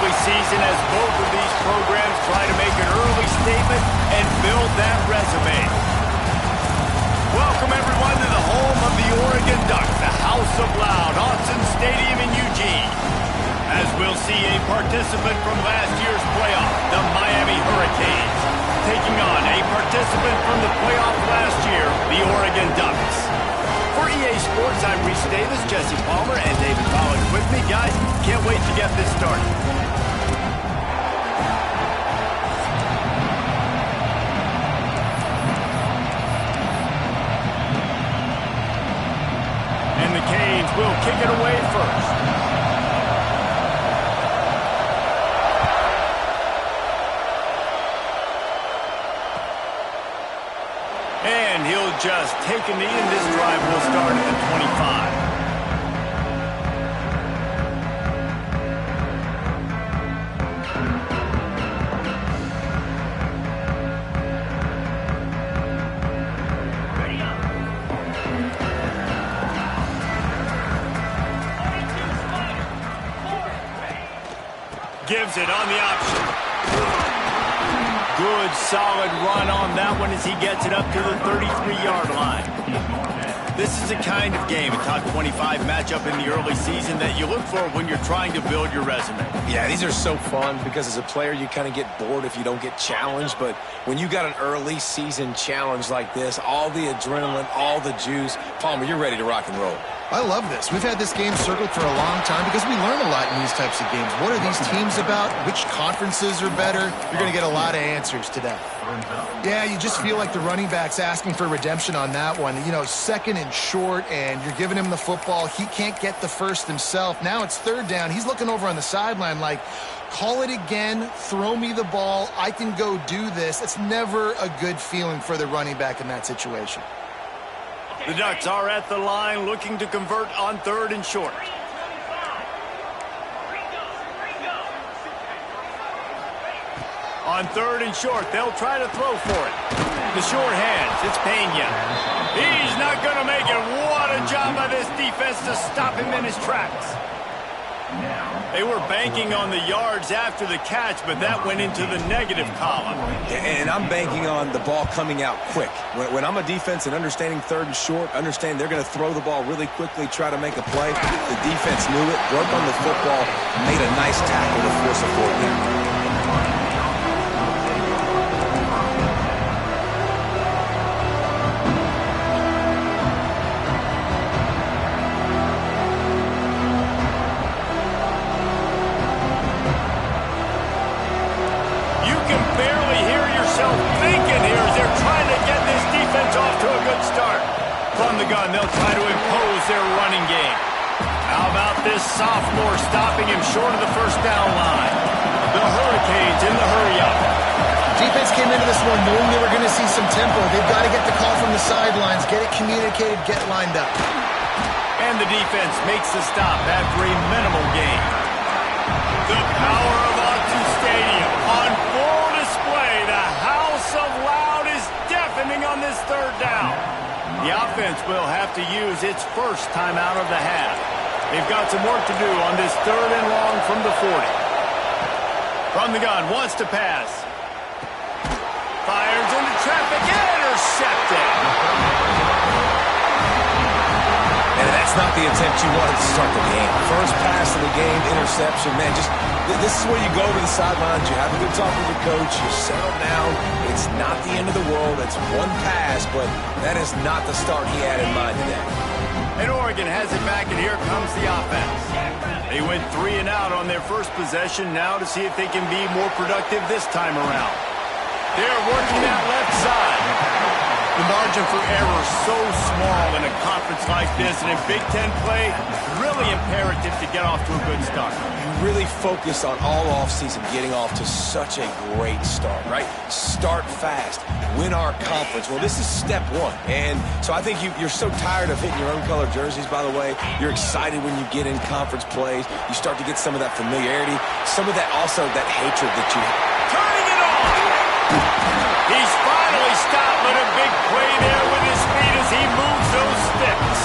early season as both of these programs try to make an early statement and build that resume. Welcome, everyone, to the home of the Oregon Ducks, the House of Loud, Autzen Stadium in Eugene. As we'll see a participant from last year's playoff, the Miami Hurricanes, taking on a participant from the playoff last year, the Oregon Ducks. For EA Sports, I'm Reese Davis, Jesse Palmer, and David Pollack with me. Guys, can't wait to get this started. And the Canes will kick it away first. And he'll just take a knee, and this drive will start at the 25. Ready up. Gives it on the option. Good, solid run on that one as he gets it up to the 33-yard line. This is a kind of game, a top 25 matchup in the early season that you look for when you're trying to build your resume. Yeah, these are so fun because as a player, you kind of get bored if you don't get challenged. But when you got an early season challenge like this, all the adrenaline, all the juice, Palmer, you're ready to rock and roll. I love this. We've had this game circled for a long time because we learn a lot in these types of games. What are these teams about? Which conferences are better? You're going to get a lot of answers today. Yeah, you just feel like the running back's asking for redemption on that one. You know, second and short, and you're giving him the football. He can't get the first himself. Now it's third down. He's looking over on the sideline like, call it again, throw me the ball, I can go do this. It's never a good feeling for the running back in that situation. The Ducks are at the line looking to convert on third and short. On third and short, they'll try to throw for it. The short hands, it's Pena. He's not going to make it. What a job by this defense to stop him in his tracks. They were banking on the yards after the catch, but that went into the negative column. And I'm banking on the ball coming out quick. When I'm a defense and understanding third and short, understand they're going to throw the ball really quickly, try to make a play. The defense knew it, broke on the football, made a nice tackle to force a fourth down. From the gun, they'll try to impose their running game. How about this sophomore stopping him short of the first down line? The Hurricanes in the hurry-up. Defense came into this one knowing they were going to see some tempo. They've got to get the call from the sidelines, get it communicated, get lined up. And the defense makes the stop after a minimal gain. The power of Autzen Stadium on full display. The House of Loud is deafening on this third down. The offense will have to use its first timeout of the half. They've got some work to do on this third and long from the 40. From the gun, wants to pass. Fires into traffic, intercepted. And that's not the attempt you wanted to start the game. First pass of the game, interception. Man, this is where you go over the sidelines. You have a good talk with your coach. You settle down. It's not the end of the world. It's one pass, but that is not the start he had in mind today. And Oregon has it back, and here comes the offense. They went 3 and out on their first possession now to see if they can be more productive this time around. They're working that left side. The margin for error so small in a conference like this, and in Big Ten play, really imperative to get off to a good start. You really focus on all offseason getting off to such a great start, right? Start fast, win our conference. Well, this is step one. And so I think you're so tired of hitting your own color jerseys, by the way. You're excited when you get in conference plays. You start to get some of that familiarity, some of that also that hatred that you have. Turning it on! He's finally stopped, but a big play there with his feet as he moves those sticks.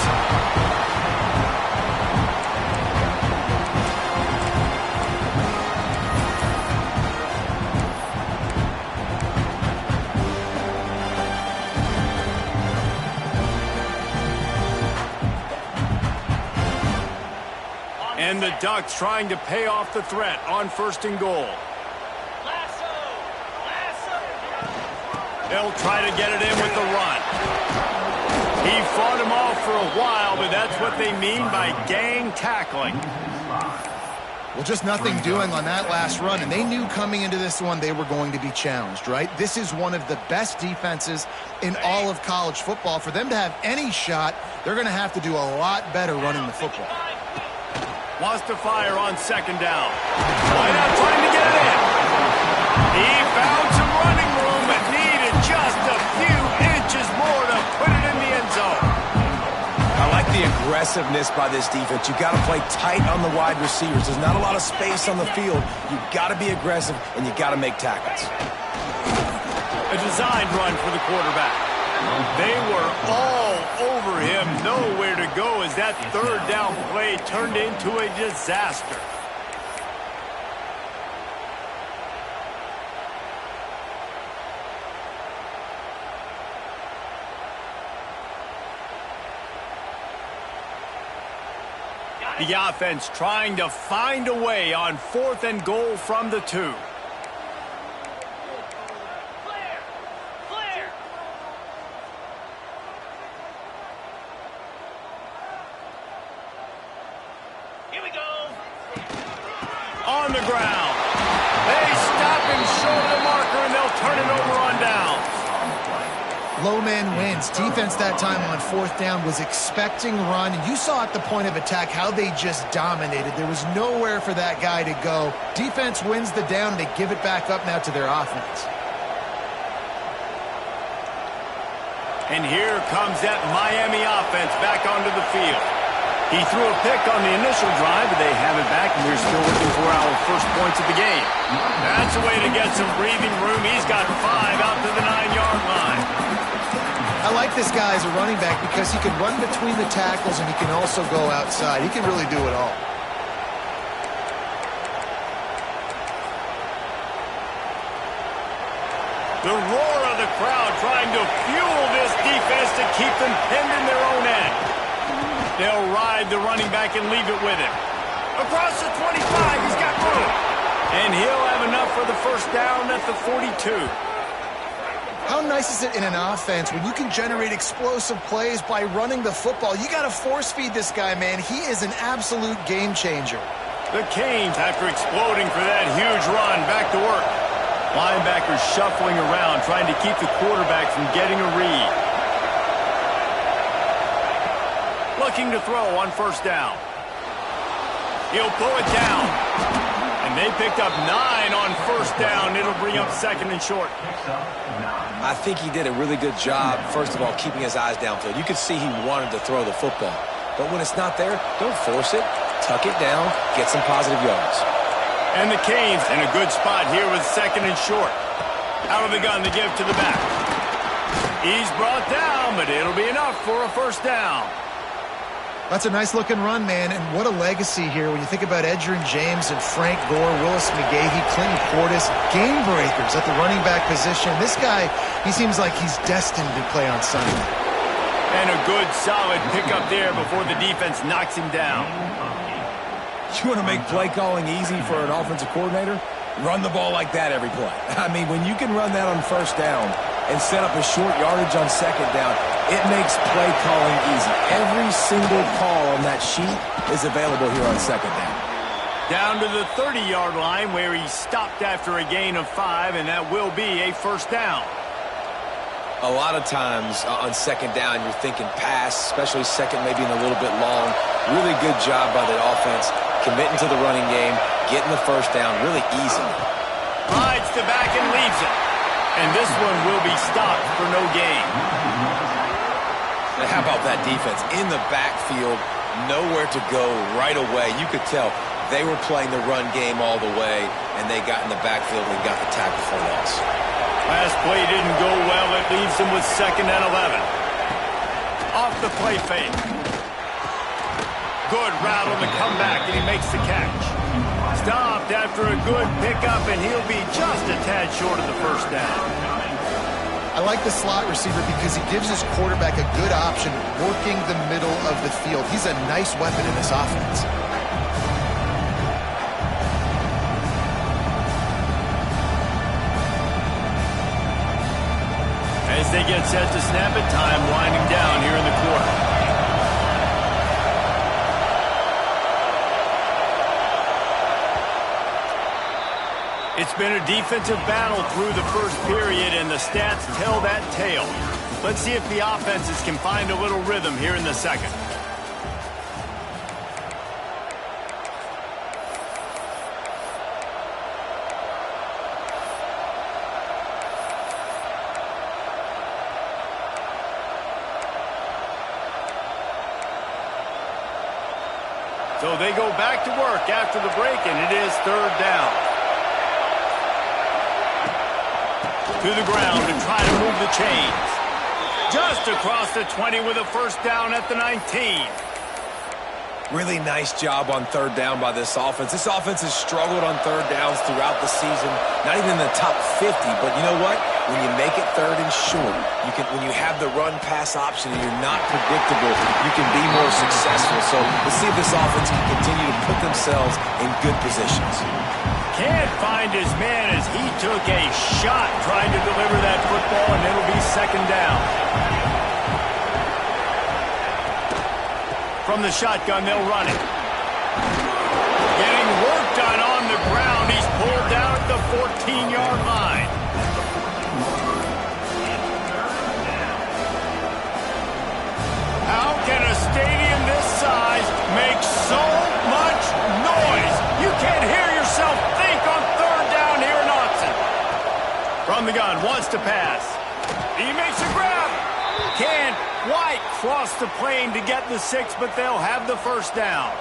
And the Ducks trying to pay off the threat on 1st and goal. They'll try to get it in with the run. He fought him off for a while, but that's what they mean by gang tackling. Well, just nothing doing on that last run, and they knew coming into this one they were going to be challenged, right? This is one of the best defenses in all of college football. For them to have any shot, they're going to have to do a lot better running the football. Wants to fire on 2nd down. Right out trying to get it in. He found some running room, but needed just a few inches more to put it in the end zone. I like the aggressiveness by this defense. You got to play tight on the wide receivers. There's not a lot of space on the field. You got to be aggressive, and you got to make tackles. A designed run for the quarterback. They were all over him, nowhere to go as that 3rd down play turned into a disaster. The offense trying to find a way on 4th and goal from the 2. On the ground. They stop him short of the marker, and they'll turn it over on downs. Low man wins. Defense that time on 4th down was expecting run. And you saw at the point of attack how they just dominated. There was nowhere for that guy to go. Defense wins the down. They give it back up now to their offense. And here comes that Miami offense back onto the field. He threw a pick on the initial drive, but they have it back, and we're still looking for our first points of the game. That's a way to get some breathing room. He's got 5 out to the 9-yard line. I like this guy as a running back because he can run between the tackles and he can also go outside. He can really do it all. The roar of the crowd trying to fuel this defense to keep them pinned in their own end. They'll ride the running back and leave it with him. Across the 25, he's got room. And he'll have enough for the 1st down at the 42. How nice is it in an offense when you can generate explosive plays by running the football? You got to force feed this guy, man. He is an absolute game changer. The Canes, after exploding for that huge run, back to work. Linebackers shuffling around, trying to keep the quarterback from getting a read. Looking to throw on 1st down. He'll pull it down. And they picked up 9 on 1st down. It'll bring up 2nd and short. I think he did a really good job, first of all, keeping his eyes downfield. You could see he wanted to throw the football. But when it's not there, don't force it. Tuck it down. Get some positive yards. And the Canes in a good spot here with 2nd and short. Out of the gun to give to the back. He's brought down, but it'll be enough for a 1st down. That's a nice-looking run, man, and what a legacy here when you think about Edgerrin James and Frank Gore, Willis McGahee, Clinton Portis, game breakers at the running back position. This guy, he seems like he's destined to play on Sunday. And a good, solid pickup there before the defense knocks him down. You want to make play calling easy for an offensive coordinator? Run the ball like that every play. I mean, when you can run that on 1st down and set up a short yardage on 2nd down, it makes play calling easy. Every single call on that sheet is available here on 2nd down. Down to the 30-yard line where he stopped after a gain of 5, and that will be a 1st down. A lot of times on 2nd down, you're thinking pass, especially 2nd, maybe in a little bit long. Really good job by the offense, committing to the running game, getting the 1st down really easily. Rides to back and leaves it. And this one will be stopped for no gain. And how about that defense? In the backfield, nowhere to go right away. You could tell they were playing the run game all the way, and they got in the backfield and got the tackle for loss. Last play didn't go well. It leaves them with 2nd and 11. Off the play fake. Good route on the comeback, and he makes the catch. Stopped after a good pickup, and he'll be just a tad short of the 1st down. I like the slot receiver because he gives his quarterback a good option working the middle of the field. He's a nice weapon in this offense. they get set to snap it, time winding down here in the quarter. It's been a defensive battle through the first period, and the stats tell that tale. Let's see if the offenses can find a little rhythm here in the second. So they go back to work after the break, and it is third down. To the ground to try to move the chains. Just across the 20 with a first down at the 19. Really nice job on third down by this offense. This offense has struggled on third downs throughout the season. Not even in the top 50, but you know what? When you make it third and short, when you have the run-pass option and you're not predictable, you can be more successful. So let's see if this offense can continue to put themselves in good positions. Can't find his man as he took a shot trying to deliver that football, and it'll be second down. From the shotgun, they'll run it. Getting work done on the ground. He's pulled down at the 14-yard line. How can a stadium this size make so much noise? You can't hear yourself think on third down here in Austin. From the gun, wants to pass. He makes a grab. Can't quite cross the plane to get the 6, but they'll have the first down.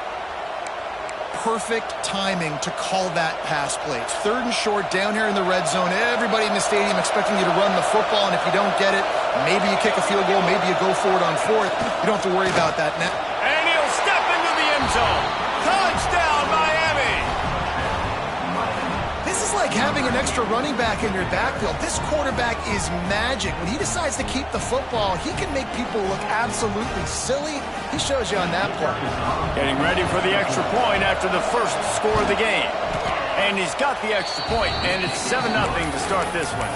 Perfect timing to call that pass play. It's third and short down here in the red zone. Everybody in the stadium expecting you to run the football, and if you don't get it, maybe you kick a field goal, maybe you go for it on fourth. You don't have to worry about that now. And he'll step into the end zone. Touchdown, Miami! This is like having an extra running back in your backfield. This quarterback is magic. When he decides to keep the football, he can make people look absolutely silly. He shows you on that play. Getting ready for the extra point after the first score of the game. And he's got the extra point, and it's 7-0 to start this one.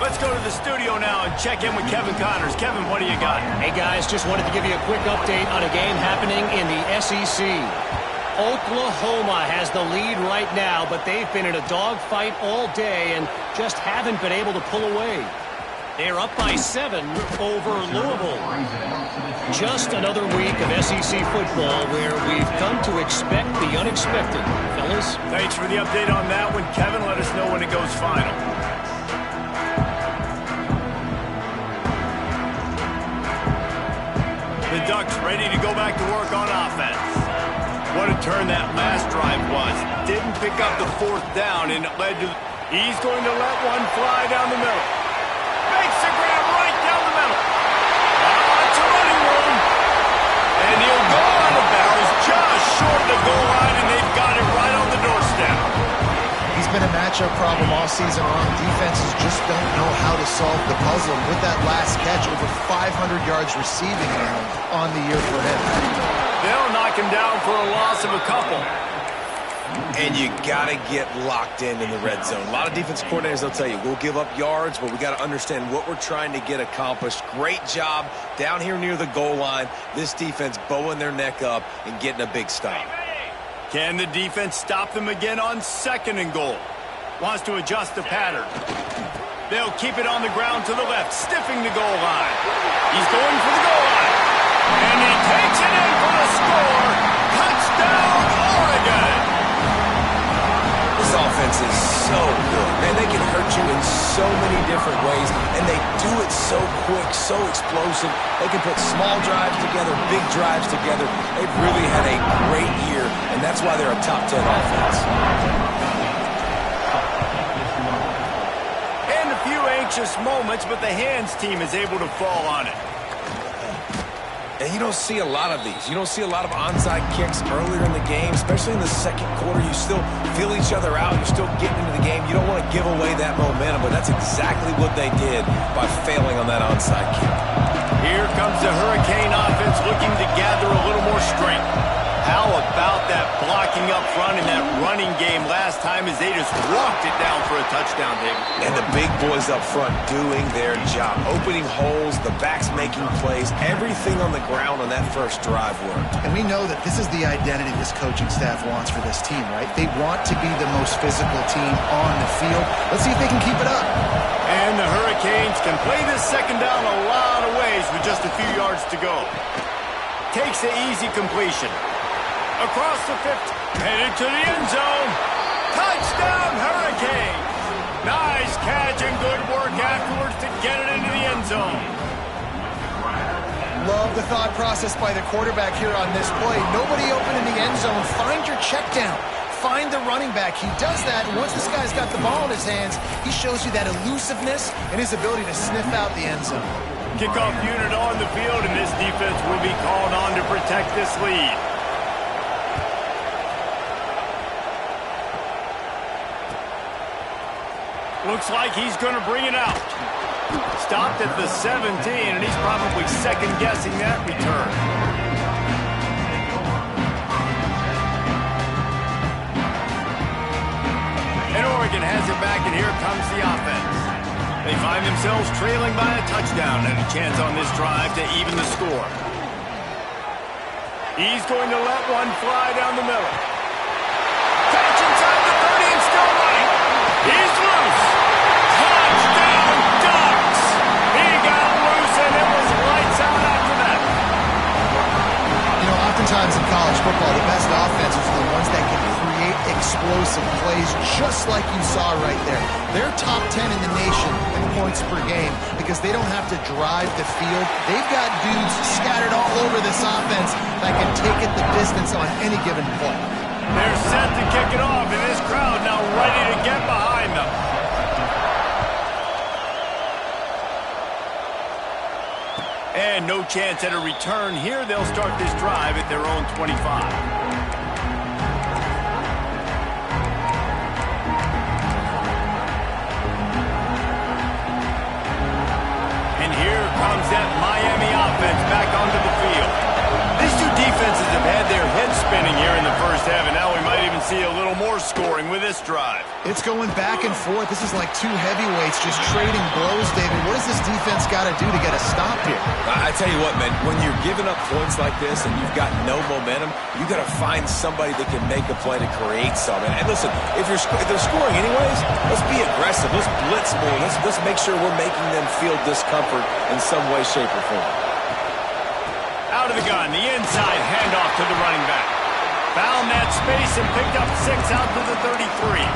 Let's go to the studio now and check in with Kevin Connors. Kevin, what do you got? Hey, guys, just wanted to give you a quick update on a game happening in the SEC. Oklahoma has the lead right now, but they've been in a dogfight all day and just haven't been able to pull away. They're up by 7 over Louisville. Just another week of SEC football where we've come to expect the unexpected. Fellas? Thanks for the update on that one, Kevin. Let us know when it goes final. The Ducks ready to go back to work on offense. What a turn that last drive was. Didn't pick up the fourth down, and it led to... He's going to let one fly down the middle. Makes a grab right down the middle. It's a running room. And he'll go on the barrels just short of the goal line, and they've got it right on the doorstep. He's been a matchup problem all season long. Defenses just don't know how to solve the puzzle. With that last catch, over 500 yards receiving on the year for him. They'll knock him down for a loss of a couple. And you got to get locked in the red zone. A lot of defense coordinators, they'll tell you, we'll give up yards, but we got to understand what we're trying to get accomplished. Great job down here near the goal line. This defense bowing their neck up and getting a big stop. Can the defense stop them again on second and goal? Wants to adjust the pattern. They'll keep it on the ground to the left, stiffing the goal line. He's going for the goal line. And he takes it in for the score. Touchdown, Oregon! This offense is so good. Man, they can hurt you in so many different ways, and they do it so quick, so explosive. They can put small drives together, big drives together. They've really had a great year, and that's why they're a top 10 offense. And a few anxious moments, but the hands team is able to fall on it. And you don't see a lot of these. You don't see a lot of onside kicks earlier in the game, especially in the second quarter. You still feel each other out. You're still getting into the game. You don't want to give away that momentum, but that's exactly what they did by failing on that onside kick. Here comes the Hurricane offense looking to gather a little more strength. How about that blocking up front in that running game last time as they just walked it down for a touchdown, David? And the big boys up front doing their job. Opening holes, the backs making plays, everything on the ground on that first drive worked. And we know that this is the identity this coaching staff wants for this team, right? They want to be the most physical team on the field. Let's see if they can keep it up. And the Hurricanes can play this second down a lot of ways with just a few yards to go. Takes the easy completion. Across the 50, headed to the end zone. Touchdown, Hurricanes! Nice catch and good work afterwards to get it into the end zone. Love the thought process by the quarterback here on this play. Nobody open in the end zone. Find your check down. Find the running back. He does that, and once this guy's got the ball in his hands, he shows you that elusiveness and his ability to sniff out the end zone. Kickoff unit on the field, and this defense will be called on to protect this lead. Looks like he's going to bring it out. Stopped at the 17, and he's probably second-guessing that return. And Oregon has it back, and here comes the offense. They find themselves trailing by a touchdown and a chance on this drive to even the score. He's going to let one fly down the middle. Catch inside the 30 and still running. He's loose. Touchdown, Ducks! He got loose, and it was lights out after that. You know, oftentimes in college football, the best offenses are the ones that can create explosive plays, just like you saw right there. They're top 10 in the nation in points per game because they don't have to drive the field. They've got dudes scattered all over this offense that can take it the distance on any given play. They're set to kick it off, and this crowd now ready to get behind them. And no chance at a return here. They'll start this drive at their own 25. And here comes that Miami offense back onto the field. These two defenses have had their heads spinning here in the first half, and now we might even see a little more scoring with this drive. It's going back and forth. This is like two heavyweights just trading blows, David. What does this defense got to do to get a stop here? I tell you what, man, when you're giving up points like this and you've got no momentum, you got to find somebody that can make a play to create something. And listen, if they're scoring anyways, let's be aggressive. Let's blitz more. Let's make sure we're making them feel discomfort in some way, shape, or form. Out of the gun, the inside handoff to the running back. Found that space and picked up 6 out to the 33.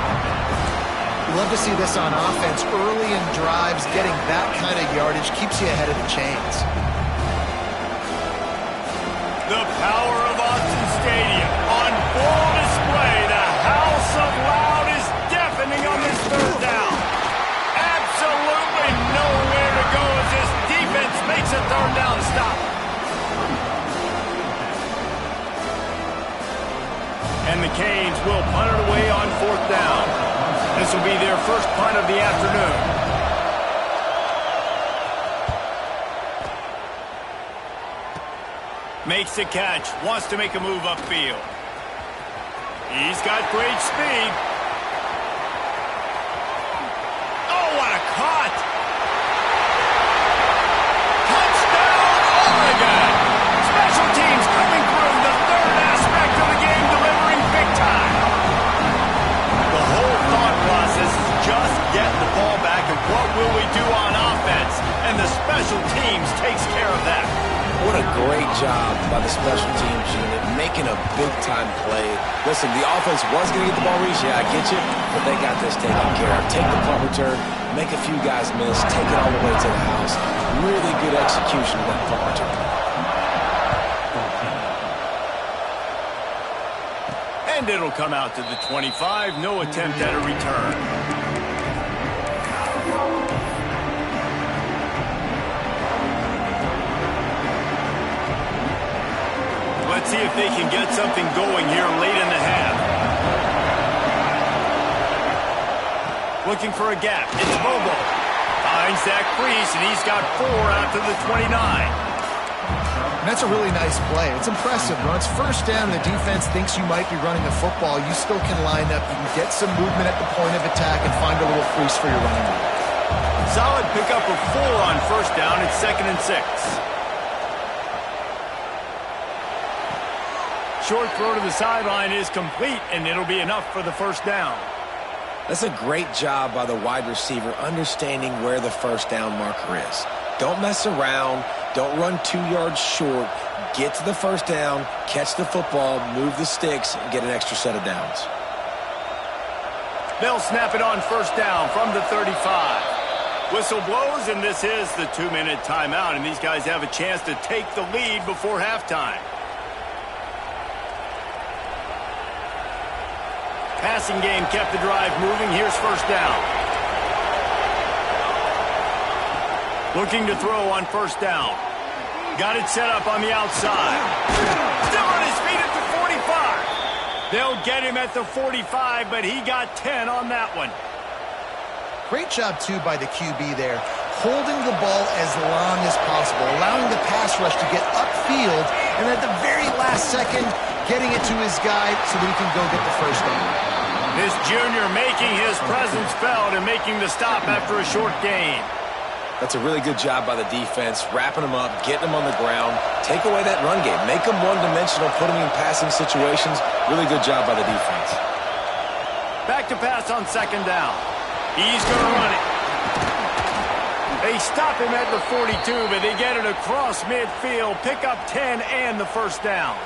Love to see this on offense. Early in drives, getting that kind of yardage keeps you ahead of the chains. The power of Autzen Stadium on full display. The house of loud is deafening on this third down. Absolutely nowhere to go as this defense makes a third down stop. And the Canes will punt it away on fourth down. This will be their first punt of the afternoon. Makes the catch, wants to make a move upfield. He's got great speed. Oh, what a caught! Touchdown, Oregon! Special teams coming through, the third aspect of the game, delivering big time. The whole thought process is just get the ball back, and what will we do on offense? And the special teams takes care of that. What a great job by the special teams unit, making a big-time play. Listen, the offense was going to get the ball reached. Yeah, I get you, but they got this taken care of. Take the punt return, make a few guys miss, take it all the way to the house. Really good execution of that punt return. And it'll come out to the 25. No attempt at a return. Let's see if they can get something going here late in the half. Looking for a gap. It's Bobo. Finds that crease, and he's got 4 out to the 29. And that's a really nice play. It's impressive. When it's first down and the defense thinks you might be running the football, you still can line up. You can get some movement at the point of attack and find a little freeze for your running back. Solid pickup of 4 on first down. It's 2nd and 6. Short throw to the sideline is complete, and it'll be enough for the first down. That's a great job by the wide receiver understanding where the first down marker is. Don't mess around. Don't run 2 yards short. Get to the first down, catch the football, move the sticks, and get an extra set of downs. They'll snap it on first down from the 35. Whistle blows, and this is the 2-minute timeout, and these guys have a chance to take the lead before halftime. Passing game kept the drive moving. Here's first down. Looking to throw on first down. Got it set up on the outside. Still on his feet at the 45. They'll get him at the 45, but he got 10 on that one. Great job, too, by the QB there. Holding the ball as long as possible, allowing the pass rush to get upfield, and at the very last second, getting it to his guy so that he can go get the first down. This junior making his presence felt and making the stop after a short gain. That's a really good job by the defense, wrapping them up, getting them on the ground, take away that run game, make them one-dimensional, put them in passing situations. Really good job by the defense. Back to pass on second down. He's going to run it. They stop him at the 42, but they get it across midfield, pick up 10 and the first down.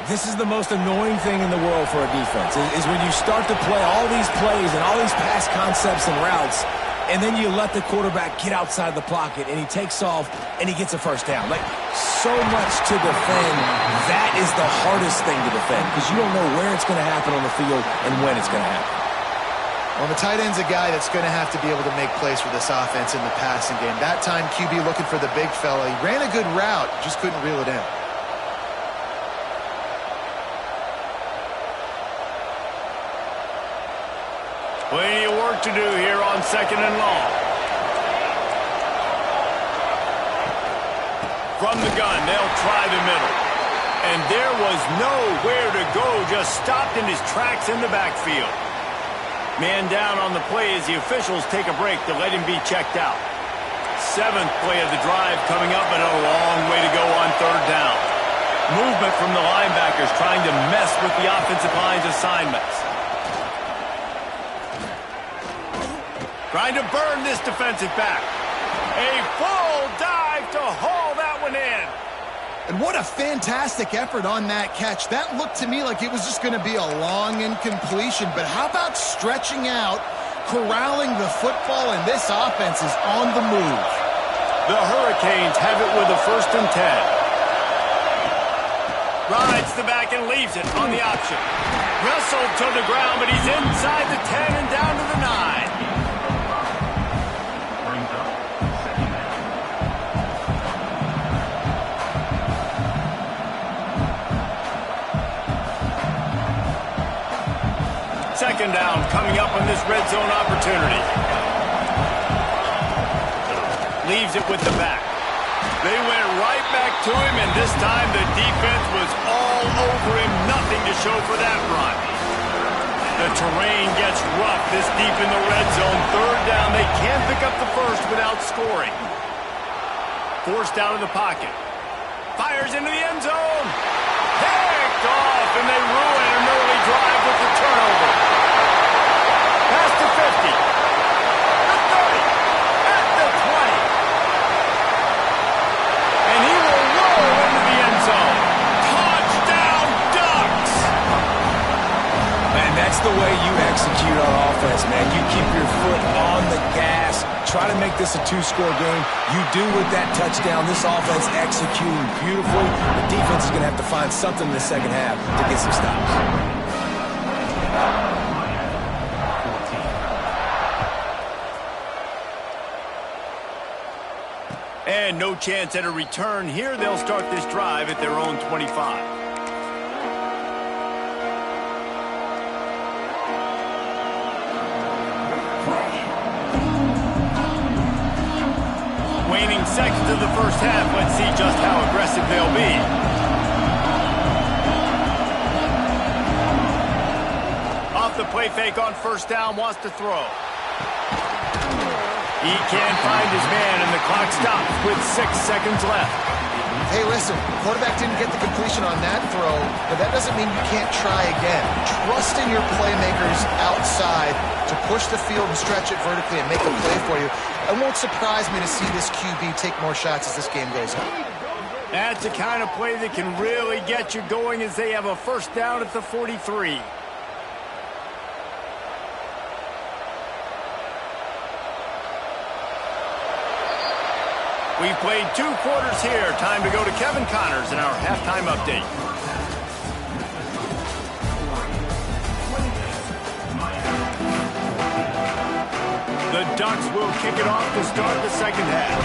This is the most annoying thing in the world for a defense, is when you start to play all these plays and all these pass concepts and routes, and then you let the quarterback get outside the pocket, and he takes off, and he gets a first down. Like, so much to defend. That is the hardest thing to defend, because you don't know where it's going to happen on the field and when it's going to happen. Well, the tight end's a guy that's going to have to be able to make plays for this offense in the passing game. That time, QB looking for the big fella. He ran a good route, just couldn't reel it in. Plenty of work to do here on second and long. From the gun, they'll try the middle. And there was nowhere to go, just stopped in his tracks in the backfield. Man down on the play as the officials take a break to let him be checked out. 7th play of the drive coming up, and a long way to go on third down. Movement from the linebackers trying to mess with the offensive line's assignments. Trying to burn this defensive back. A full dive to haul that one in. And what a fantastic effort on that catch. That looked to me like it was just going to be a long incompletion. But how about stretching out, corralling the football, and this offense is on the move. The Hurricanes have it with a 1st and 10. Rides the back and leaves it on the option. Wrestled to the ground, but he's inside the 10 and down to the 9. Second down coming up on this red zone opportunity. Leaves it with the back. They went right back to him, and this time the defense was all over him. Nothing to show for that run. The terrain gets rough this deep in the red zone. Third down, they can't pick up the first without scoring. Forced out of the pocket. Fires into the end zone. Picked off, and they ruin an early drive with the turnover. Past the 50. The 30. At the 20. And he will roll into the end zone. Touchdown, Ducks! And that's the way you execute on offense, man. You keep your foot on the gas. Try to make this a 2-score game. You do with that touchdown. This offense executing beautifully. The defense is going to have to find something in the second half to get some stops. And no chance at a return here. They'll start this drive at their own 25. Waning seconds of the first half. Let's see just how aggressive they'll be. Off the play fake on first down, wants to throw. He can't find his man, and the clock stops with 6 seconds left. Hey, listen, quarterback didn't get the completion on that throw, but that doesn't mean you can't try again. Trust in your playmakers outside to push the field and stretch it vertically and make a play for you. It won't surprise me to see this QB take more shots as this game goes on. That's the kind of play that can really get you going as they have a first down at the 43. We've played 2 quarters here. Time to go to Kevin Connors in our halftime update. The Ducks will kick it off to start the second half.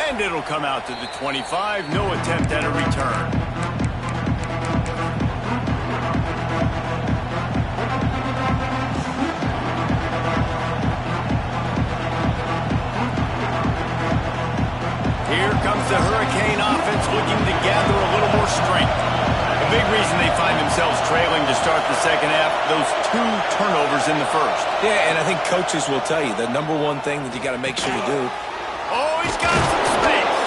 And it'll come out to the 25. No attempt at a return. Here comes the Hurricane offense looking to gather a little more strength. A big reason they find themselves trailing to start the second half, those 2 turnovers in the first. Yeah, and I think coaches will tell you the number one thing that you got to make sure you do. Oh, he's got some space.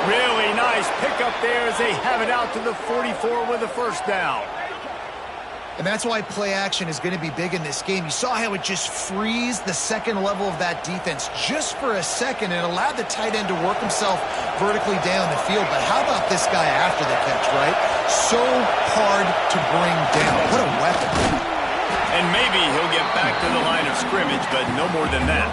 Really nice pickup there as they have it out to the 44 with a first down. And that's why play action is going to be big in this game. You saw how it just frees the second level of that defense just for a second. It allowed the tight end to work himself vertically down the field. But how about this guy after the catch, right? So hard to bring down. What a weapon. And maybe he'll get back to the line of scrimmage, but no more than that.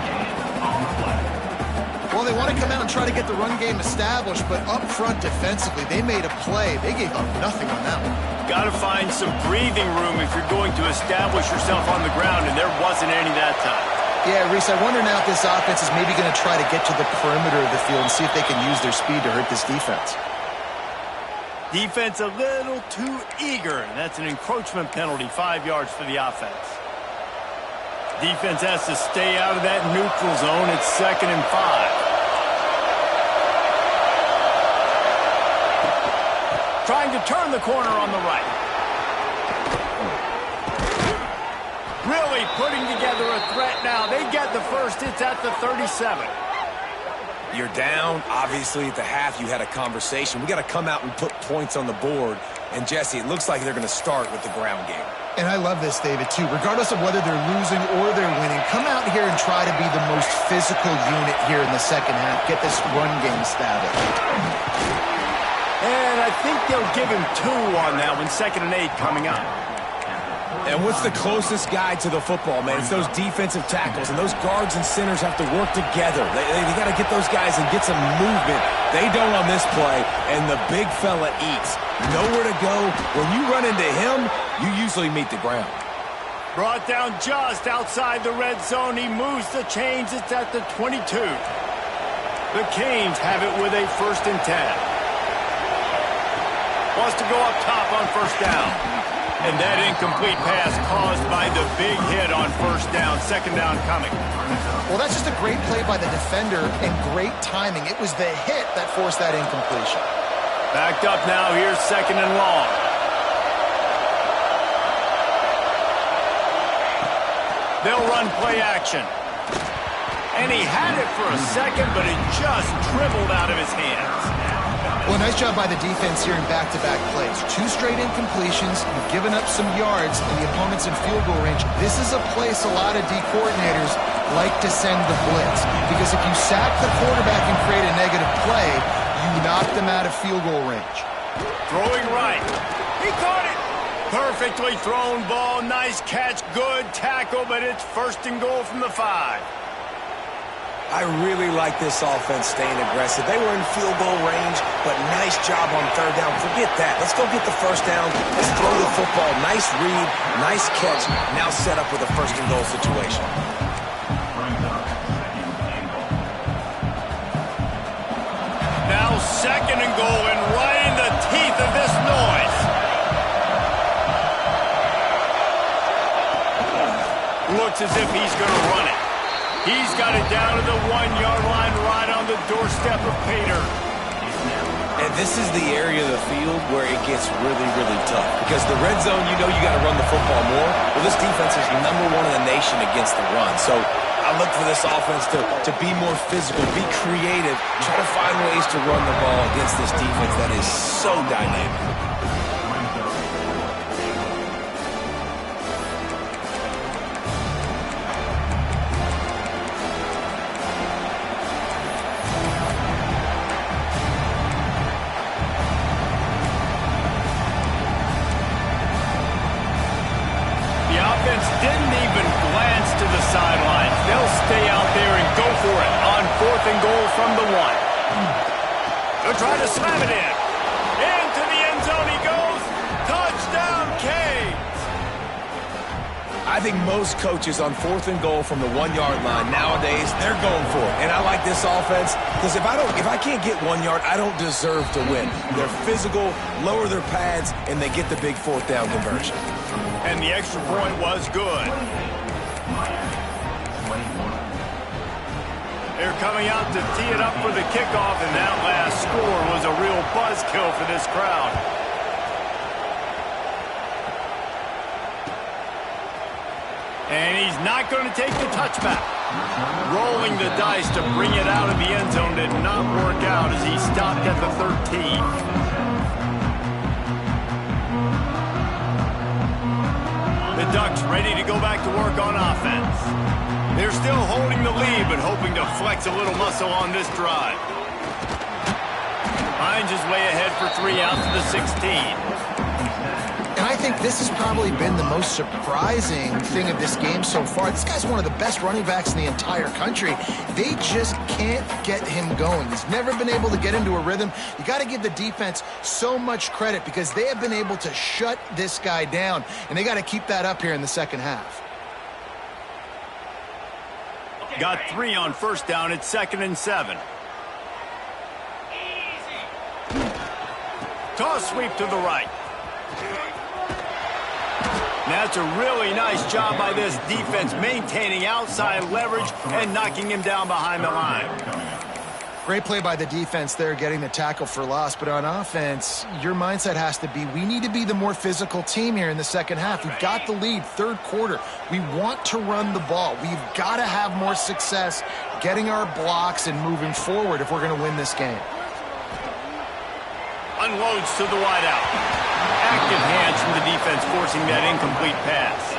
Well, they want to come out and try to get the run game established, but up front defensively, they made a play. They gave up nothing on that one. Got to find some breathing room if you're going to establish yourself on the ground, and there wasn't any that time. Yeah, Reese, I wonder now if this offense is maybe going to try to get to the perimeter of the field and see if they can use their speed to hurt this defense. Defense a little too eager, and that's an encroachment penalty, 5 yards for the offense. Defense has to stay out of that neutral zone. It's 2nd and 5. Trying to turn the corner on the right. Really putting together a threat now. They get the first. It's at the 37. You're down. Obviously, at the half, you had a conversation. We got to come out and put points on the board. And, Jesse, it looks like they're going to start with the ground game. And I love this, David, too. Regardless of whether they're losing or they're winning, come out here and try to be the most physical unit here in the second half. Get this run game established. And I think they'll give him 2 on that one. 2nd and 8 coming up. And what's the closest guy to the football, man? It's those defensive tackles, and those guards and centers have to work together. They got to get those guys and get some movement. They don't on this play, and the big fella eats. Nowhere to go. When you run into him, you usually meet the ground. Brought down just outside the red zone. He moves the chains. It's at the 22. The Canes have it with a 1st and 10. Wants to go up top on first down. And that incomplete pass caused by the big hit on first down. 2nd down coming. Well, that's just a great play by the defender and great timing. It was the hit that forced that incompletion. Backed up now. Here's 2nd and long. They'll run play action. And he had it for a second, but it just dribbled out of his hands. Well, nice job by the defense here in back-to-back plays. 2 straight incompletions. You've given up some yards, and the opponent's in field goal range. This is a place a lot of D coordinators like to send the blitz. Because if you sack the quarterback and create a negative play, you knock them out of field goal range. Throwing right. He caught it. Perfectly thrown ball. Nice catch. Good tackle, but it's 1st and goal from the 5. I really like this offense staying aggressive. They were in field goal range, but nice job on 3rd down. Forget that. Let's go get the first down. Let's throw the football. Nice read, nice catch. Now set up with a 1st and goal situation. Now 2nd and goal, and right in the teeth of this noise. Looks as if he's going to run it. He's got it down to the 1-yard line right on the doorstep of Pater. And this is the area of the field where it gets really, really tough. Because the red zone, you know you got to run the football more. Well, this defense is #1 in the nation against the run. So I look for this offense to be more physical, be creative, try to find ways to run the ball against this defense that is so dynamic. Didn't even glance to the sidelines. They'll stay out there and go for it on 4th and goal from the 1. They'll try to slam it in. Into the end zone he goes. Touchdown, Canes. I think most coaches on 4th and goal from the 1-yard line nowadays, they're going for it. And I like this offense because if I can't get 1 yard, I don't deserve to win. They're physical, lower their pads, and they get the big 4th down conversion. And the extra point was good. They're coming out to tee it up for the kickoff, and that last score was a real buzzkill for this crowd. And he's not going to take the touchback. Rolling the dice to bring it out of the end zone did not work out as he stopped at the 13. The Ducks ready to go back to work on offense. They're still holding the lead, but hoping to flex a little muscle on this drive. Hines is way ahead for 3 out to the 16. And I think this has probably been the most surprising thing of this game so far. This guy's one of the best running backs in the entire country. They just can't get him going. He's never been able to get into a rhythm. You got to give the defense so much credit because they have been able to shut this guy down, and they got to keep that up here in the second half. Got 3 on 1st down. It's 2nd and 7. Toss sweep to the right. That's a really nice job by this defense, maintaining outside leverage and knocking him down behind the line. Great play by the defense there, getting the tackle for loss. But on offense, your mindset has to be, we need to be the more physical team here in the second half. We've got the lead, 3rd quarter. We want to run the ball. We've got to have more success getting our blocks and moving forward if we're going to win this game. Unloads to the wideout. Active hands from the defense forcing that incomplete pass.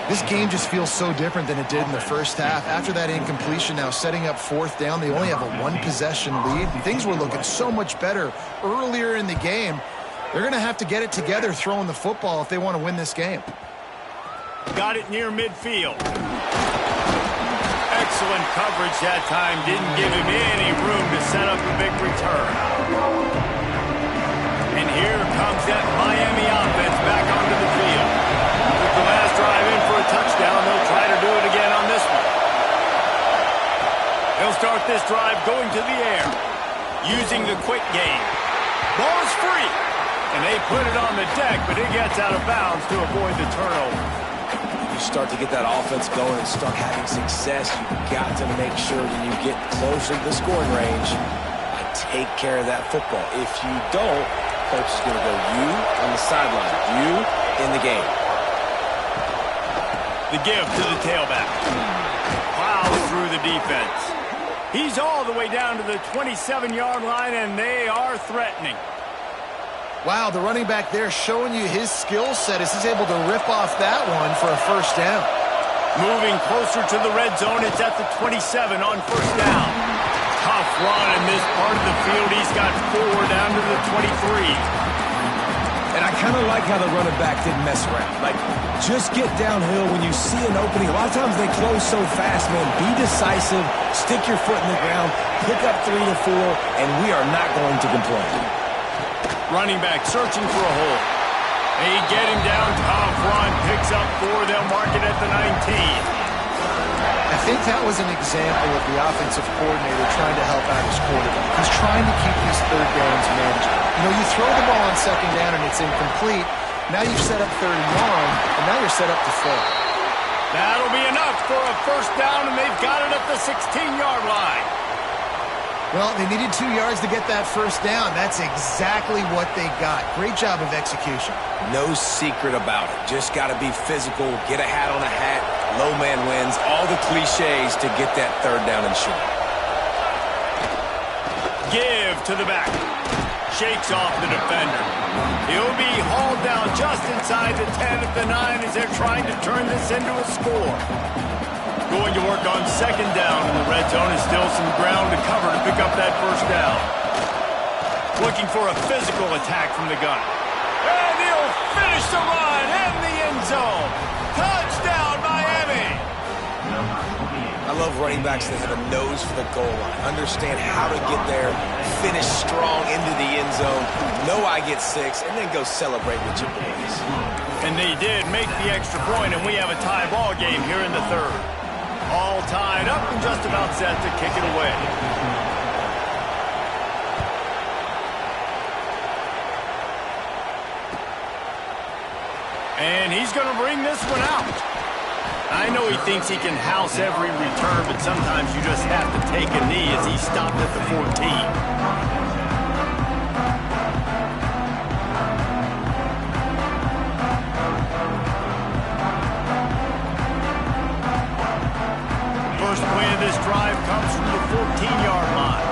This game just feels so different than it did in the first half. After that incompletion, now setting up 4th down, they only have a 1-possession lead. And things were looking so much better earlier in the game. They're going to have to get it together throwing the football if they want to win this game. Got it near midfield. Excellent coverage that time. Didn't give him any room to set up a big return. And here comes that Miami offense back onto the field. With the last drive in for a touchdown, they'll try to do it again on this one. They'll start this drive going to the air, using the quick game. Ball is free, and they put it on the deck, but it gets out of bounds to avoid the turnover. You start to get that offense going and start having success, you've got to make sure when you get closer to the scoring range, take care of that football. If you don't, coach is going to go you on the sideline, you in the game. The give to the tailback. Plows through the defense. He's all the way down to the 27-yard line, and they are threatening. Wow, the running back there showing you his skill set as he's able to rip off that one for a 1st down. Moving closer to the red zone, it's at the 27 on 1st down. Tough run in this part of the field. He's got 4 down to the 23. And I kind of like how the running back didn't mess around. Like, just get downhill when you see an opening. A lot of times they close so fast, man. Be decisive, stick your foot in the ground, pick up 3 to 4, and we are not going to complain. Running back searching for a hole. They get him down, tough run, picks up 4, they'll mark it at the 19. I think that was an example of the offensive coordinator trying to help out his quarterback. He's trying to keep these 3rd downs manageable. You know, you throw the ball on 2nd down and it's incomplete. Now you've set up 3rd and long, and now you're set up to fail. That'll be enough for a first down, and they've got it at the 16-yard line. Well, they needed 2 yards to get that first down. That's exactly what they got. Great job of execution. No secret about it. Just got to be physical, get a hat on a hat, low man wins, all the cliches to get that third down and short. Give to the back. Shakes off the defender. He'll be hauled down just inside the 10 of the 9 as they're trying to turn this into a score. Going to work on second down in the red zone. Is still some ground to cover to pick up that first down. Looking for a physical attack from the gun. And he'll finish the run in the end zone. Touchdown, Miami! I love running backs that have a nose for the goal line. Understand how to get there, finish strong into the end zone, know I get 6, and then go celebrate with your boys. And they did make the extra point, and we have a tie ball game here in the third. All tied up and just about set to kick it away. And he's going to bring this one out. I know he thinks he can house every return, but sometimes you just have to take a knee as he stopped at the 14. First play of this drive comes from the 14-yard line.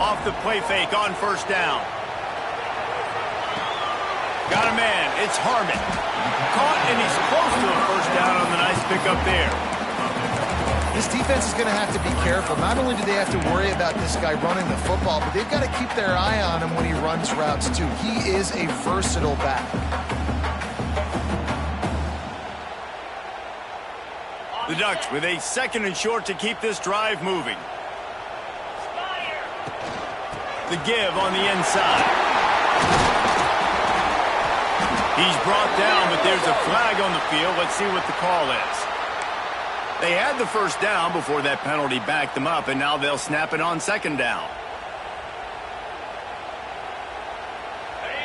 Off the play fake on first down. Got a man. It's Harmon. Caught, and he's close to a first down on the nice pickup there. This defense is going to have to be careful. Not only do they have to worry about this guy running the football, but they've got to keep their eye on him when he runs routes, too. He is a versatile back. The Ducks with a second and short to keep this drive moving. The give on the inside. He's brought down, but there's a flag on the field. Let's see what the call is. They had the first down before that penalty backed them up, and now they'll snap it on second down.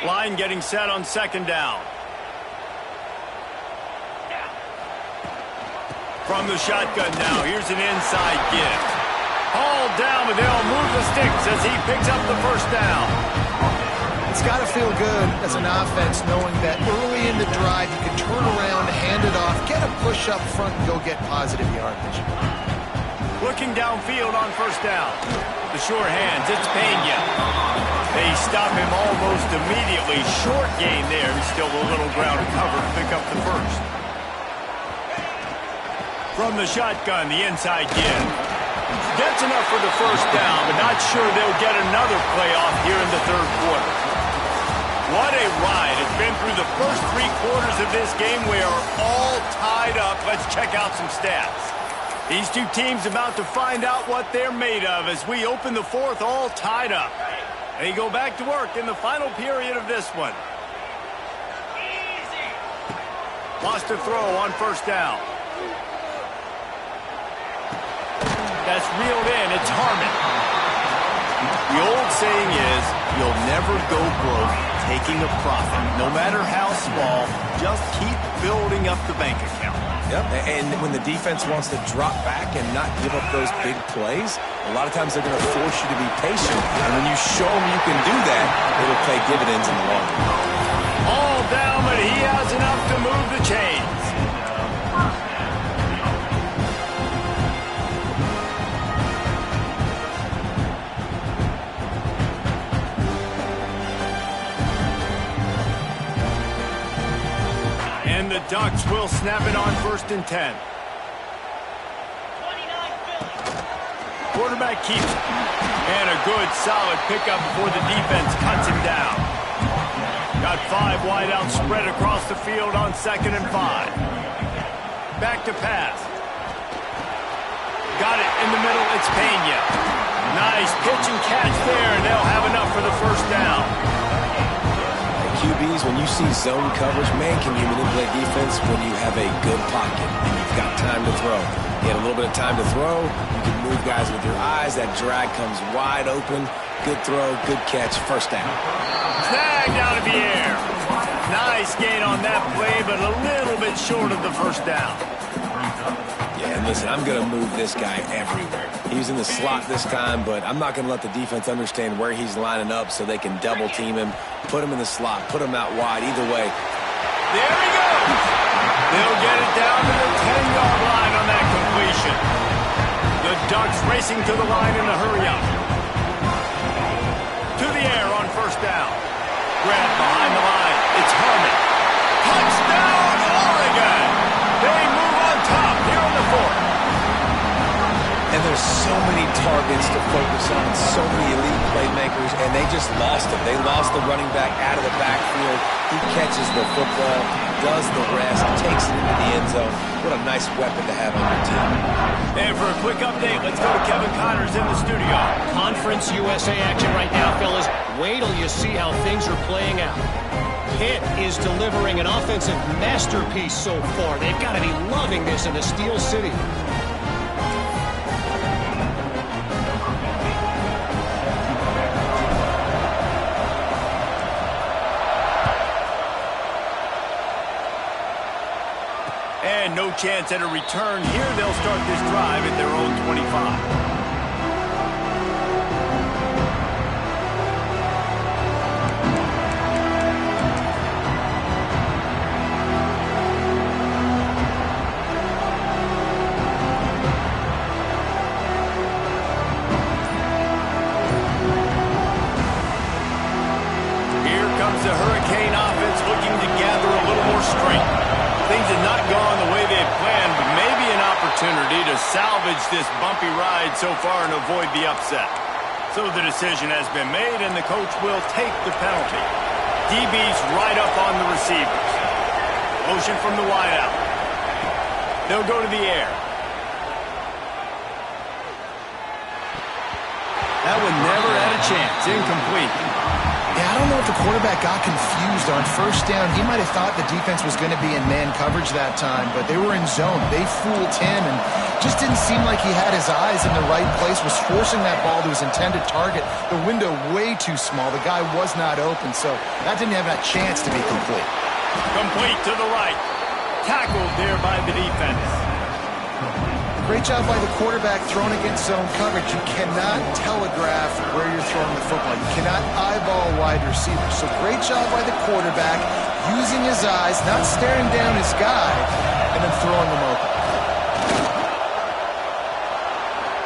Line getting set on second down. From the shotgun now, here's an inside give. Hauled down, but they'll move the sticks as he picks up the first down. It's got to feel good as an offense knowing that early in the drive you can turn around, hand it off, get a push up front, and go get positive yardage. Looking downfield on first down. The short hands, it's Pena. They stop him almost immediately. Short gain there. Still a little ground to cover to pick up the first. From the shotgun, the inside give. Gets enough for the first down, but not sure they'll get another play off here in the third quarter. What a ride. It's been through the first 3 quarters of this game. We are all tied up. Let's check out some stats. These two teams about to find out what they're made of as we open the fourth all tied up. They go back to work in the final period of this one. Lost a throw on first down. That's reeled in. It's Harmon. The old saying is, you'll never go broke taking a profit. No matter how small, just keep building up the bank account. Yep, and when the defense wants to drop back and not give up those big plays, a lot of times they're going to force you to be patient. And when you show them you can do that, it'll pay dividends in the long run. All down, but he has enough to move the chains. And the Ducks will snap it on first and 10. Quarterback keeps it. And a good, solid pickup before the defense cuts him down. Got 5 wideouts spread across the field on second and 5. Back to pass. Got it in the middle. It's Pena. Nice pitch and catch there, and they'll have enough for the first down. QBs, when you see zone coverage, man, can you manipulate defense when you have a good pocket and you've got time to throw. You had a little bit of time to throw. You can move guys with your eyes. That drag comes wide open. Good throw, good catch, first down. Snagged out of the air. Nice Nice gain on that play, but a little bit short of the first down. Yeah, and listen, I'm going to move this guy everywhere. He's in the slot this time, but I'm not going to let the defense understand where he's lining up so they can double team him, put him in the slot, put him out wide. Either way. There he goes. They'll get it down to the 10-yard line on that completion. The Ducks racing to the line in a hurry-up. To the air on first down. Grab behind the line. It's Harmon. Touchdown, Oregon! They move on top here in the fourth. And there's so many targets to focus on, so many elite playmakers, and they just lost him. They lost the running back out of the backfield. He catches the football, does the rest, takes it into the end zone. What a nice weapon to have on your team. And for a quick update, let's go to Kevin Connors in the studio. Conference USA action right now, fellas. Wait till you see how things are playing out. Pitt is delivering an offensive masterpiece so far. They've got to be loving this in the Steel City. And no chance at a return here. They'll start this drive at their own 25. The Hurricane offense looking to gather a little more strength. Things have not gone the way they had planned, but maybe an opportunity to salvage this bumpy ride so far and avoid the upset. So the decision has been made, and the coach will take the penalty. DB's right up on the receivers. Motion from the wideout. They'll go to the air. That one never had a chance. Incomplete. Yeah, I don't know if the quarterback got confused on first down. He might have thought the defense was going to be in man coverage that time, but they were in zone. They fooled him and just didn't seem like he had his eyes in the right place, was forcing that ball to his intended target. The window way too small. The guy was not open, so that didn't have that chance to be complete. Complete to the right. Tackled there by the defense. Great job by the quarterback throwing against zone coverage. You cannot telegraph where you're throwing the football. You cannot eyeball wide receivers. So great job by the quarterback using his eyes, not staring down his guy, and then throwing them open.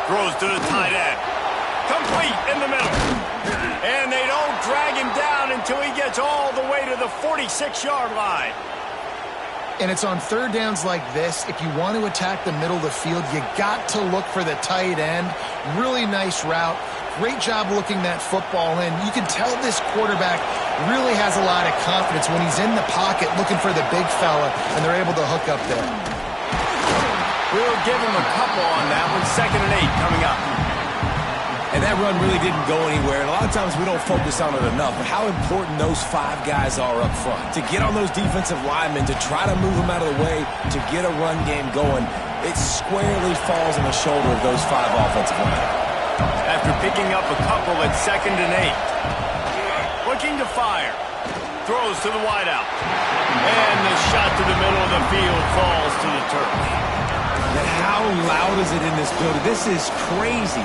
Throws to the tight end. Complete in the middle. And they don't drag him down until he gets all the way to the 46-yard line. And it's on third downs like this. If you want to attack the middle of the field, you got to look for the tight end. Really nice route. Great job looking that football in. You can tell this quarterback really has a lot of confidence when he's in the pocket looking for the big fella, and they're able to hook up there. We'll give him a couple on that one. 2nd and 8 coming up. And that run really didn't go anywhere. And a lot of times we don't focus on it enough. But how important those 5 guys are up front. To get on those defensive linemen, to try to move them out of the way, to get a run game going, it squarely falls on the shoulder of those 5 offensive linemen. After picking up a couple at 2nd and 8. Looking to fire. Throws to the wideout. And the shot to the middle of the field falls to the turf. And how loud is it in this building? This is crazy.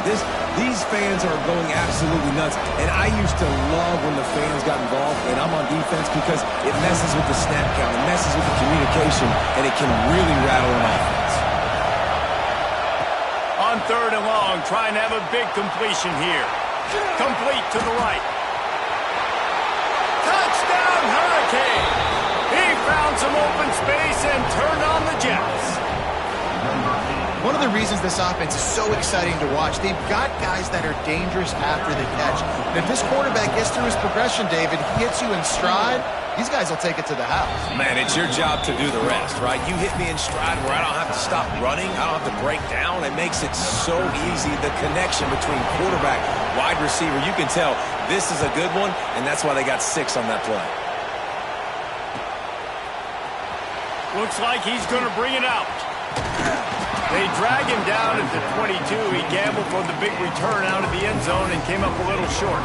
These fans are going absolutely nuts. And I used to love when the fans got involved, and I'm on defense because it messes with the snap count, it messes with the communication, and it can really rattle an offense. On 3rd and long, try and have a big completion here. Complete to the right. Touchdown, Hurricane! He found some open space and turned on the Jets. One of the reasons this offense is so exciting to watch, they've got guys that are dangerous after the catch. And if this quarterback gets through his progression, David, he hits you in stride, these guys will take it to the house. Man, it's your job to do the rest, right? You hit me in stride where I don't have to stop running, I don't have to break down. It makes it so easy. The connection between quarterback, wide receiver, you can tell this is a good one, and that's why they got 6 on that play. Looks like he's going to bring it out. They drag him down at the 22. He gambled for the big return out of the end zone and came up a little short.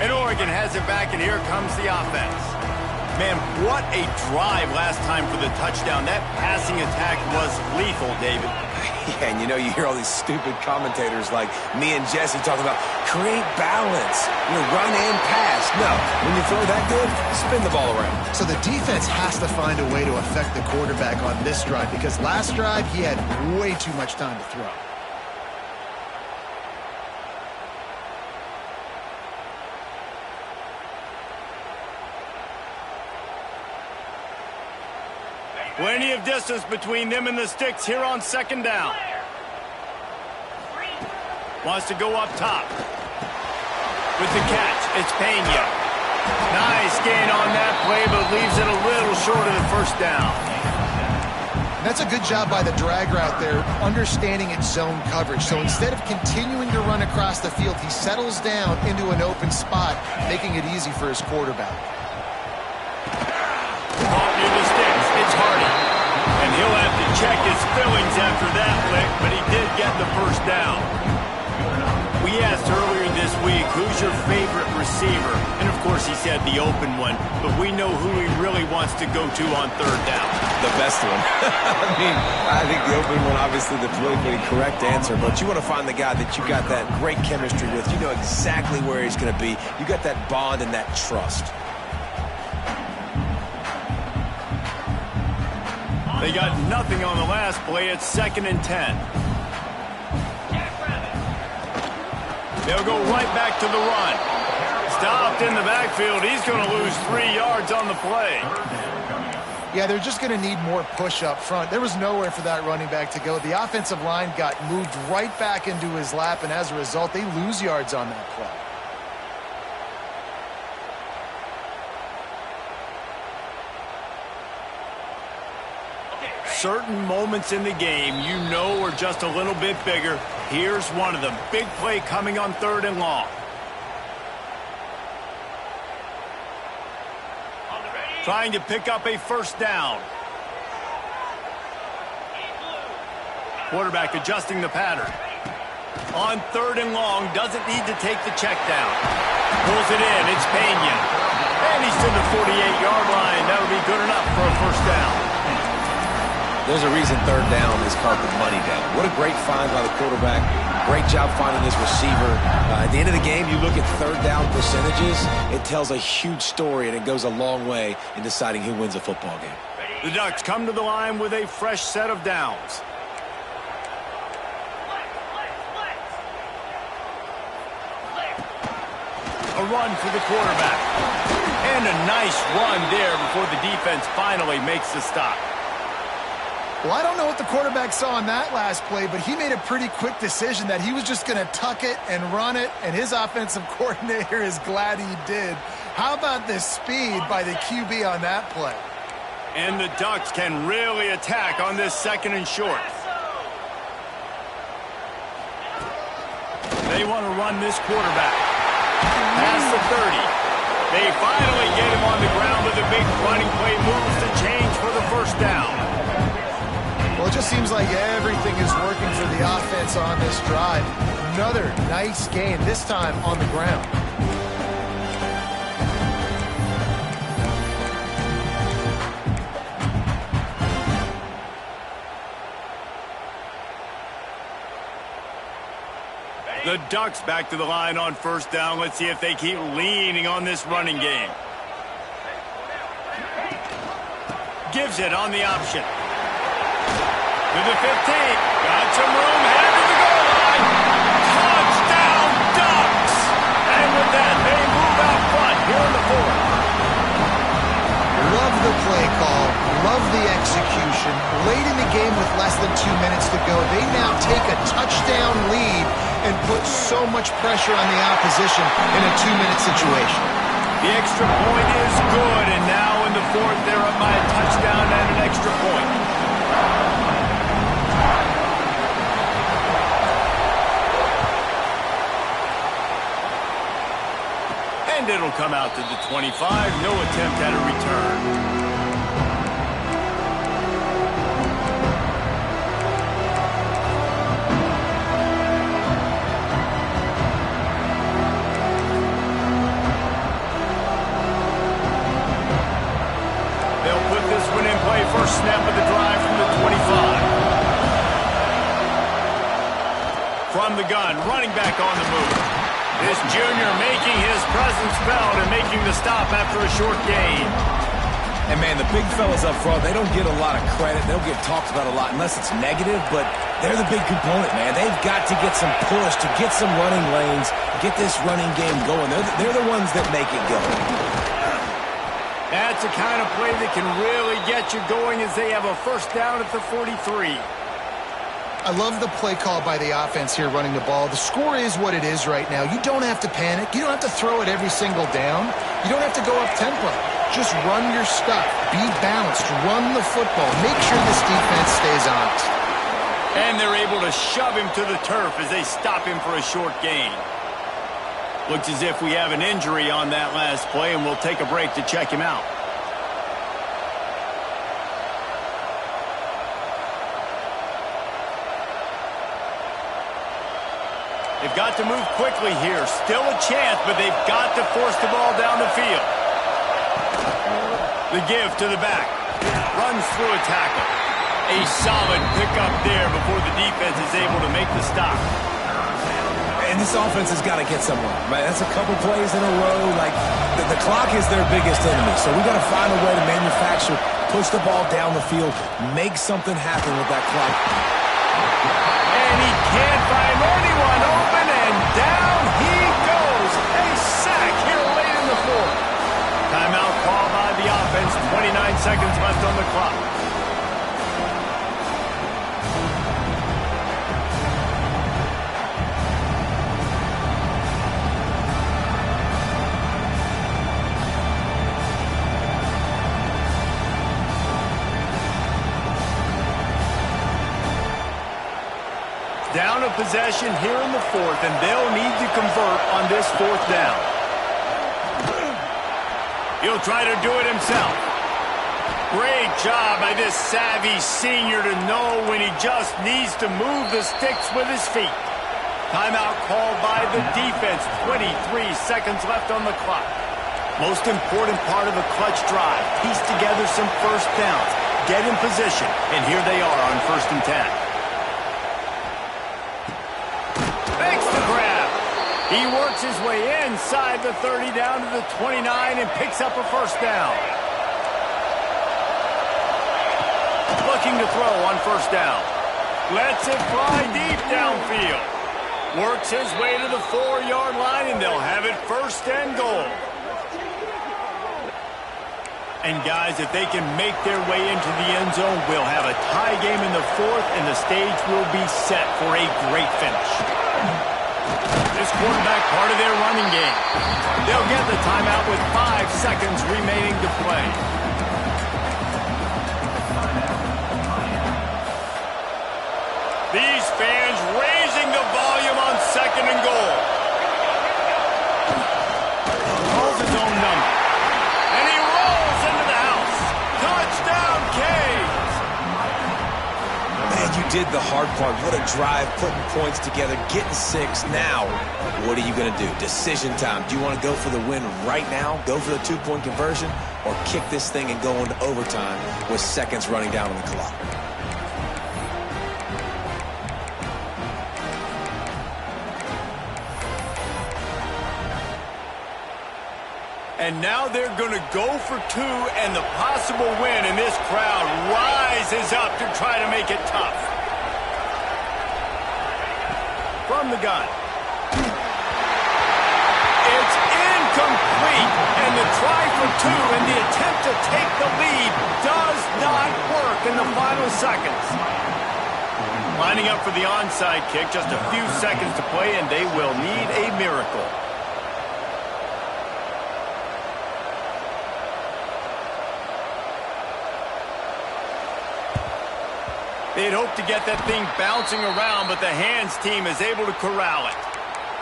And Oregon has it back, and here comes the offense. Man, what a drive last time for the touchdown. That passing attack was lethal, David. Yeah, and you hear all these stupid commentators like me and Jesse talking about create balance, run and pass. No, when you throw that good, spin the ball around. So the defense has to find a way to affect the quarterback on this drive because last drive he had way too much time to throw. Plenty of distance between them and the sticks here on second down. Wants to go up top. With the catch, it's Pena. Nice gain on that play, but leaves it a little short of the first down. That's a good job by the drag route there, understanding its zone coverage. So instead of continuing to run across the field, he settles down into an open spot, making it easy for his quarterback. Caught near the sticks. It's Hardy. And he'll have to check his fillings after that lick, but he did get the first down. We asked earlier this week, who's your favorite receiver? And, of course, he said the open one, but we know who he really wants to go to on third down. The best one. I think the open one, obviously the politically correct answer, but you want to find the guy that you got that great chemistry with. You know exactly where he's going to be. You got that bond and that trust. They got nothing on the last play. It's 2nd and 10. They'll go right back to the run. Stopped in the backfield. He's going to lose 3 yards on the play. Yeah, they're just going to need more push up front. There was nowhere for that running back to go. The offensive line got moved right back into his lap, and as a result, they lose yards on that play. Certain moments in the game you know are just a little bit bigger. Here's one of them. Big play coming on 3rd and long. Trying to pick up a first down. Quarterback adjusting the pattern. On 3rd and long, doesn't need to take the check down. Pulls it in, it's Pena. And he's to the 48-yard line. That'll be good enough for a first down. There's a reason 3rd down is called the money down. What a great find by the quarterback. Great job finding his receiver. At the end of the game, you look at 3rd down percentages. It tells a huge story, and it goes a long way in deciding who wins a football game. The Ducks come to the line with a fresh set of downs. A run for the quarterback. And a nice run there before the defense finally makes the stop. Well, I don't know what the quarterback saw on that last play, but he made a pretty quick decision that he was just going to tuck it and run it, and his offensive coordinator is glad he did. How about the speed by the QB on that play? And the Ducks can really attack on this 2nd and short. They want to run this quarterback. Past the 30. They finally get him on the ground with a big running play, moves the change for the first down. Well, it just seems like everything is working for the offense on this drive. Another nice gain, this time on the ground. The Ducks back to the line on first down. Let's see if they keep leaning on this running game. Gives it on the option. To the 15. Got some room, headed to the goal line. Touchdown, Ducks! And with that, they move out front here in the 4th. Love the play call. Love the execution. Late in the game with less than 2 minutes to go, they now take a touchdown lead and put so much pressure on the opposition in a 2-minute situation. The extra point is good, and now in the 4th, they're up by a touchdown and an extra point. And it'll come out to the 25. No attempt at a return. the gun, running back on the move. This junior making his presence felt and making the stop after a short gain. And, man, the big fellas up front, they don't get a lot of credit. They don't get talked about a lot unless it's negative, but they're the big component, man. They've got to get some push, to get some running lanes, get this running game going. They're the ones that make it go. That's the kind of play that can really get you going as they have a first down at the 43. I love the play call by the offense here running the ball. The score is what it is right now. You don't have to panic. You don't have to throw it every single down. You don't have to go up tempo. Just run your stuff. Be balanced. Run the football. Make sure this defense stays honest. And they're able to shove him to the turf as they stop him for a short gain. Looks as if we have an injury on that last play, and we'll take a break to check him out. They've got to move quickly here. Still a chance, but they've got to force the ball down the field. The give to the back. Runs through a tackle. A solid pickup there before the defense is able to make the stop. And this offense has got to get somewhere, right? That's a couple plays in a row. Like, the clock is their biggest enemy. So we got to find a way to manufacture, push the ball down the field, make something happen with that clock. And he can't find anyone open, and down he goes. A sack here late in the fourth. Timeout call by the offense. 29 seconds left on the clock. Down a possession here in the fourth, and they'll need to convert on this fourth down. He'll try to do it himself. Great job by this savvy senior to know when he just needs to move the sticks with his feet. Timeout called by the defense. 23 seconds left on the clock. Most important part of a clutch drive. Piece together some first downs. Get in position, and here they are on 1st and 10. Makes the grab. He works his way inside the 30 down to the 29 and picks up a first down. Looking to throw on 1st down. Lets it fly deep downfield. Works his way to the 4-yard line, and they'll have it 1st and goal. And guys, if they can make their way into the end zone, we'll have a tie game in the 4th, and the stage will be set for a great finish. This quarterback part of their running game. They'll get the timeout with 5 seconds remaining to play. These fans raising the volume on 2nd and goal. Calls his own number. And he rolls into the house. Touchdown, Canes! Man, you did the hard part. What a drive, putting points together, getting 6. Now, what are you going to do? Decision time. Do you want to go for the win right now, go for the 2-point conversion, or kick this thing and go into overtime with seconds running down on the clock? And now they're going to go for 2 and the possible win, and this crowd rises up to try to make it tough. From the gun. It's incomplete, and the try for 2 and the attempt to take the lead does not work in the final seconds. Lining up for the onside kick, just a few seconds to play, and they will need a miracle. They'd hope to get that thing bouncing around, but the hands team is able to corral it.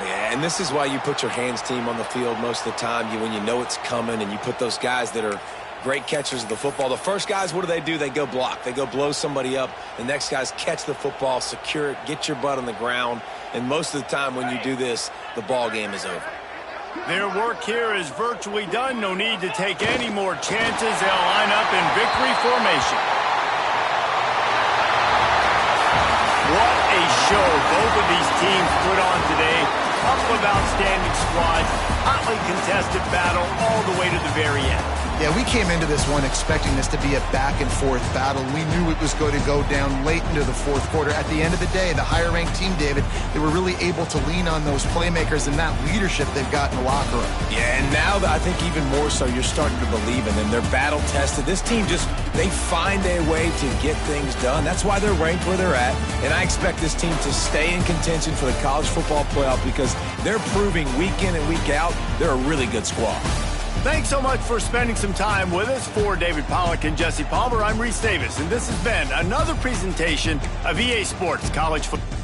Yeah, and this is why you put your hands team on the field most of the time. When you know it's coming, and you put those guys that are great catchers of the football. The first guys, what do? They go block. They go blow somebody up. The next guys catch the football, secure it, get your butt on the ground. And most of the time when you do this, the ball game is over. Their work here is virtually done. No need to take any more chances. They'll line up in victory formation. What a show both of these teams put on today. Couple of outstanding squads, hotly contested battle all the way to the very end. Yeah, we came into this one expecting this to be a back-and-forth battle. We knew it was going to go down late into the fourth quarter. At the end of the day, the higher-ranked team, David, they were really able to lean on those playmakers and that leadership they've got in the locker room. Yeah, and now I think even more so, you're starting to believe in them. They're battle-tested. This team they find a way to get things done. That's why they're ranked where they're at. And I expect this team to stay in contention for the college football playoff because they're proving week in and week out they're a really good squad. Thanks so much for spending some time with us. For David Pollack and Jesse Palmer, I'm Reese Davis, and this has been another presentation of EA Sports College Football.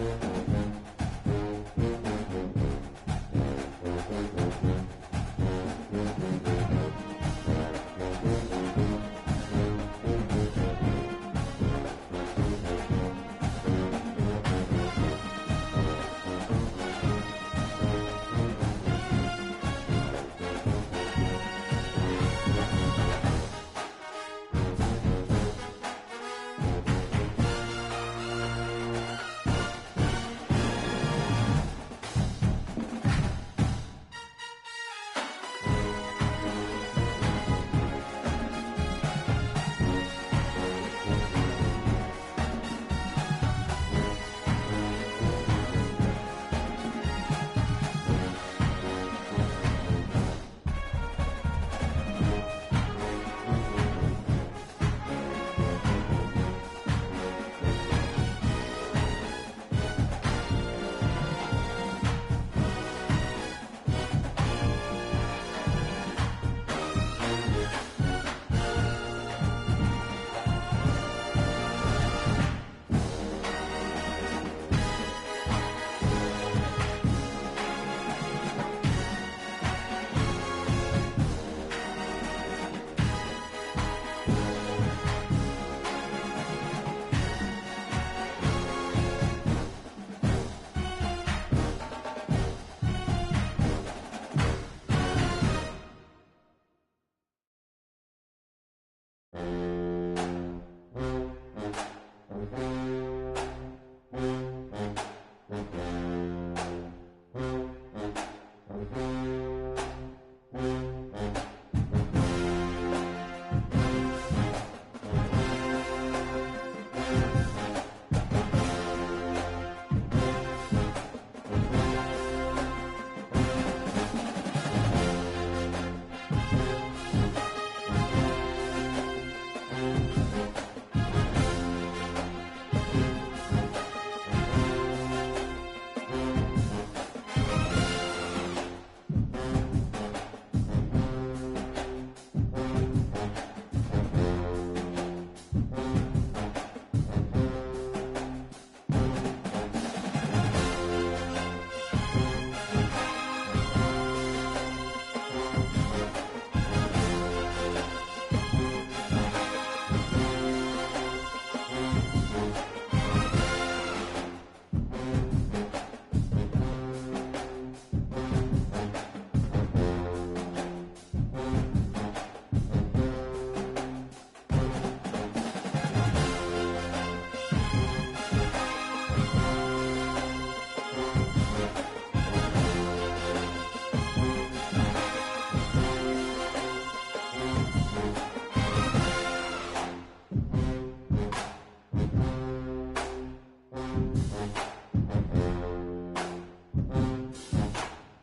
it.